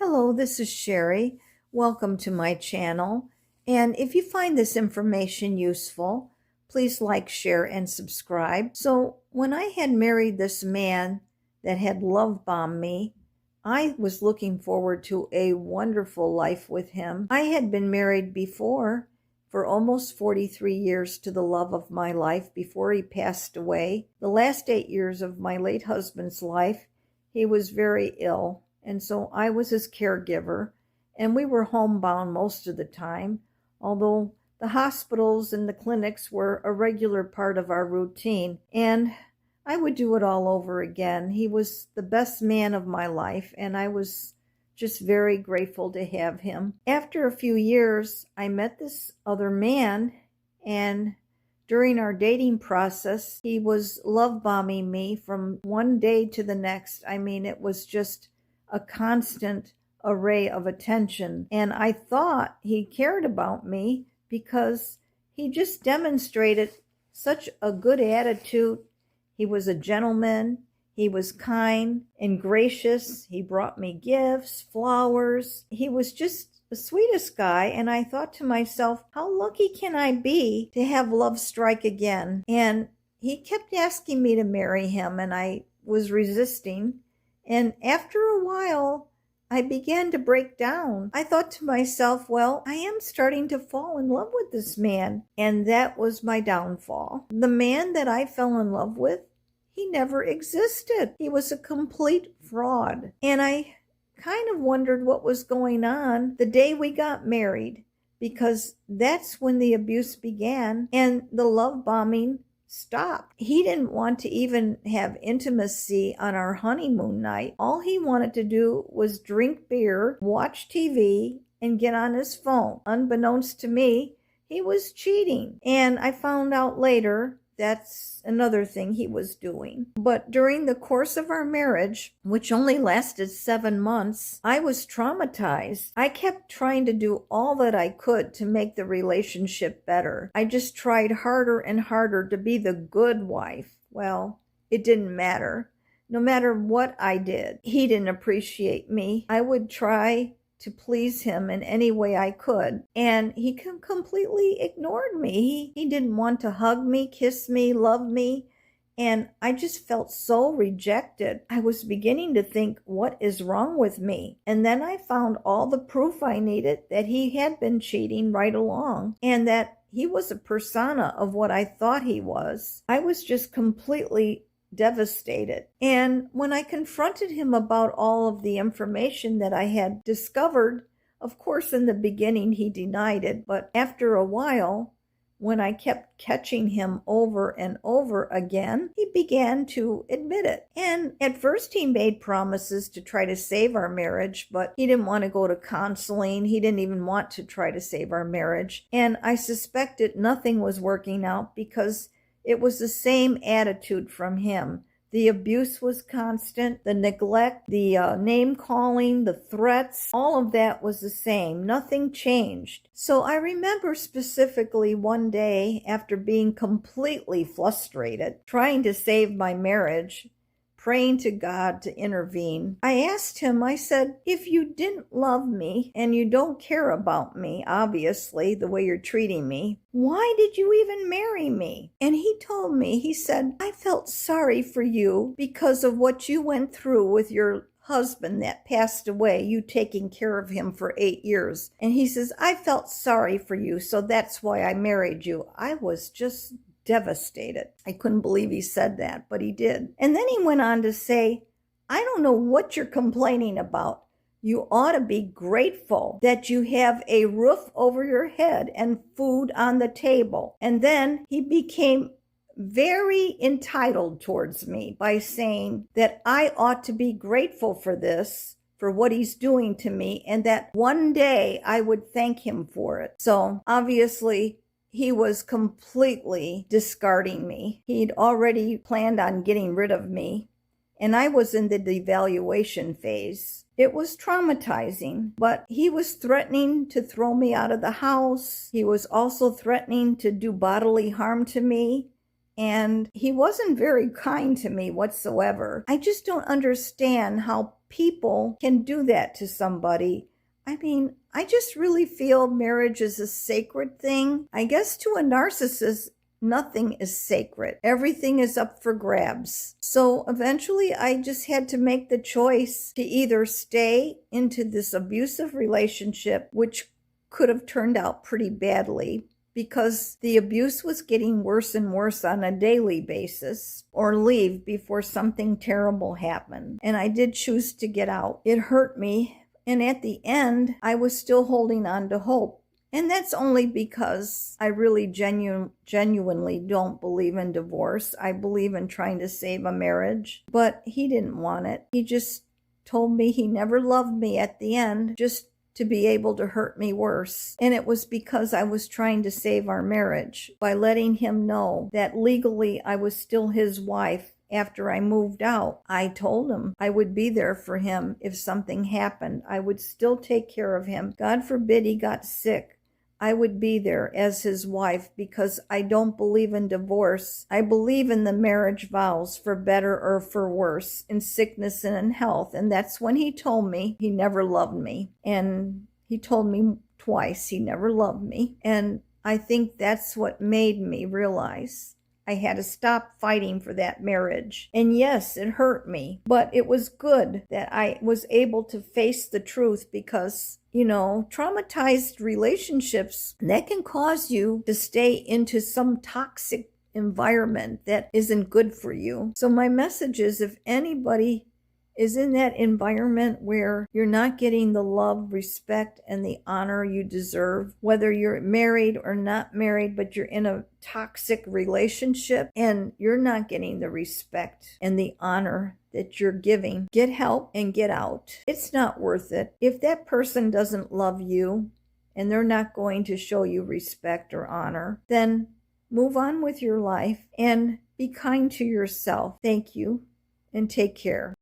Hello, this is Sherry. Welcome to my channel. And if you find this information useful, please like, share, and subscribe. So when I had married this man that had love bombed me, I was looking forward to a wonderful life with him. I had been married before for almost 43 years to the love of my life before he passed away. The last 8 years of my late husband's life, he was very ill. And so I was his caregiver, and we were homebound most of the time, although the hospitals and the clinics were a regular part of our routine. And I would do it all over again. He was the best man of my life, and I was just very grateful to have him. After a few years, I met this other man, and during our dating process, he was love bombing me from one day to the next. I mean, it was just a constant array of attention. And I thought he cared about me because he just demonstrated such a good attitude. He was a gentleman. He was kind and gracious. He brought me gifts, flowers. He was just the sweetest guy. And I thought to myself, how lucky can I be to have love strike again? And he kept asking me to marry him, and I was resisting. And after a while, I began to break down. I thought to myself, well, I am starting to fall in love with this man. And that was my downfall. The man that I fell in love with, he never existed. He was a complete fraud. And I kind of wondered what was going on the day we got married, because that's when the abuse began and the love bombing stopped. He didn't want to even have intimacy on our honeymoon night. All he wanted to do was drink beer, watch TV, and get on his phone. Unbeknownst to me, he was cheating. And I found out later that's another thing he was doing. But during the course of our marriage, which only lasted 7 months, I was traumatized. I kept trying to do all that I could to make the relationship better. I just tried harder and harder to be the good wife. Well, it didn't matter. No matter what I did, he didn't appreciate me. I would try to please him in any way I could, and he completely ignored me. He didn't want to hug me, kiss me, love me, and I just felt so rejected. I was beginning to think, what is wrong with me? And then I found all the proof I needed that he had been cheating right along, and that he was a persona of what I thought he was. I was just completely devastated. And when I confronted him about all of the information that I had discovered, of course, in the beginning, he denied it. But after a while, when I kept catching him over and over again, he began to admit it. And at first, he made promises to try to save our marriage, but he didn't want to go to counseling. He didn't even want to try to save our marriage. And I suspected nothing was working out because it was the same attitude from him. The abuse was constant, the neglect, the name-calling, the threats, all of that was the same. Nothing changed. So I remember specifically one day, after being completely frustrated, trying to save my marriage, praying to God to intervene, I asked him, I said, if you didn't love me and you don't care about me, obviously, the way you're treating me, why did you even marry me? And he told me, he said, I felt sorry for you because of what you went through with your husband that passed away, you taking care of him for 8 years. And he says, I felt sorry for you, so that's why I married you. I was just devastated. I couldn't believe he said that, but he did. And then he went on to say, I don't know what you're complaining about. You ought to be grateful that you have a roof over your head and food on the table. And then he became very entitled towards me by saying that I ought to be grateful for this, for what he's doing to me, and that one day I would thank him for it. So obviously, he was completely discarding me. He'd already planned on getting rid of me, and I was in the devaluation phase. It was traumatizing, but he was threatening to throw me out of the house. He was also threatening to do bodily harm to me, and he wasn't very kind to me whatsoever. I just don't understand how people can do that to somebody. I mean, I just really feel marriage is a sacred thing. I guess to a narcissist, nothing is sacred. Everything is up for grabs. So eventually I just had to make the choice to either stay into this abusive relationship, which could have turned out pretty badly because the abuse was getting worse and worse on a daily basis, or leave before something terrible happened. And I did choose to get out. It hurt me. And at the end, I was still holding on to hope. And that's only because I really genuinely don't believe in divorce. I believe in trying to save a marriage. But he didn't want it. He just told me he never loved me at the end, just to be able to hurt me worse. And it was because I was trying to save our marriage by letting him know that legally I was still his wife. After I moved out, I told him I would be there for him if something happened. I would still take care of him. God forbid he got sick. I would be there as his wife because I don't believe in divorce. I believe in the marriage vows, for better or for worse, in sickness and in health. And that's when he told me he never loved me. And he told me twice he never loved me. And I think that's what made me realize I had to stop fighting for that marriage. And yes, it hurt me, but it was good that I was able to face the truth because, traumatized relationships, that can cause you to stay into some toxic environment that isn't good for you. So my message is, if anybody is in that environment where you're not getting the love, respect, and the honor you deserve, whether you're married or not married, but you're in a toxic relationship and you're not getting the respect and the honor that you're giving, get help and get out. It's not worth it. If that person doesn't love you and they're not going to show you respect or honor, then move on with your life and be kind to yourself. Thank you and take care.